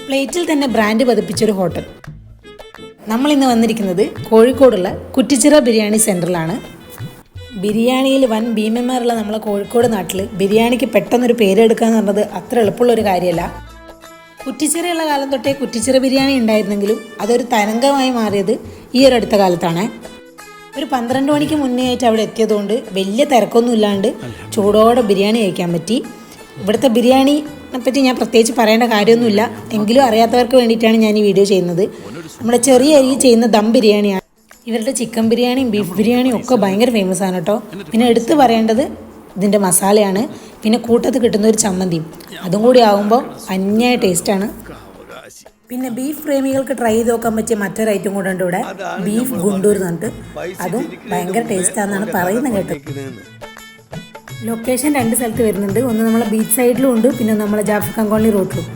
പ്ലേറ്റിൽ തന്നെ brand പതിപ്പിച്ചൊരു hotel. നമ്മളിന്ന് വന്നിരിക്കുന്നത് കോഴിക്കോടുള്ള കുറ്റിച്ചിറ ബിരിയാണി സെൻറ്ററിലാണ്. ബിരിയാണിയിൽ വൻ ഭീമന്മാരുള്ള നമ്മളെ കോഴിക്കോട് നാട്ടിൽ ബിരിയാണിക്ക് പെട്ടെന്നൊരു പേരെടുക്കുക എന്ന് പറഞ്ഞത് അത്ര എളുപ്പമുള്ളൊരു കാര്യമല്ല. കുറ്റിച്ചിറയുള്ള കാലം തൊട്ടേ കുറ്റിച്ചിറ ബിരിയാണി ഉണ്ടായിരുന്നെങ്കിലും അതൊരു തരംഗമായി മാറിയത് ഈ ഒരു അടുത്ത കാലത്താണ്. ഒരു 12 മണിക്ക് മുന്നേ ആയിട്ട് അവിടെ എത്തിയതുകൊണ്ട് വലിയ തിരക്കൊന്നും ഇല്ലാണ്ട് ചൂടോടെ ബിരിയാണി കഴിക്കാൻ പറ്റി. ഇവിടുത്തെ ബിരിയാണിനെ പറ്റി ഞാൻ പ്രത്യേകിച്ച് പറയേണ്ട കാര്യമൊന്നുമില്ല, എങ്കിലും അറിയാത്തവർക്ക് വേണ്ടിയിട്ടാണ് ഞാൻ ഈ വീഡിയോ ചെയ്യുന്നത്. നമ്മുടെ ചെറിയ അരി ചെയ്യുന്ന ദം ബിരിയാണിയാണ്. ഇവരുടെ ചിക്കൻ ബിരിയാണിയും ബീഫ് ബിരിയാണിയും ഒക്കെ ഭയങ്കര ഫേമസ് ആണ് കേട്ടോ. പിന്നെ എടുത്ത് പറയേണ്ടത് ഇതിൻ്റെ മസാലയാണ്. പിന്നെ കൂട്ടത്ത് കിട്ടുന്ന ഒരു ചമ്മന്തിയും, അതും കൂടി ആകുമ്പോൾ അന്യായ ടേസ്റ്റാണ്. പിന്നെ ബീഫ് പ്രേമികൾക്ക് ട്രൈ ചെയ്ത് നോക്കാൻ പറ്റിയ മറ്റൊരു ഐറ്റം കൂടെ ഉണ്ട് ഇവിടെ, ബീഫ് ഗുണ്ടൂർ എന്ന് പറഞ്ഞിട്ട്. അതും ഭയങ്കര ടേസ്റ്റാണെന്നാണ് പറയുന്നത് കേട്ടത്. ലൊക്കേഷൻ 2 സ്ഥലത്ത് വരുന്നുണ്ട്. ഒന്ന് നമ്മളെ ബീച്ച് സൈഡിലും ഉണ്ട്, പിന്നെ നമ്മളെ ജാഫർ കോളനി റോഡിലും.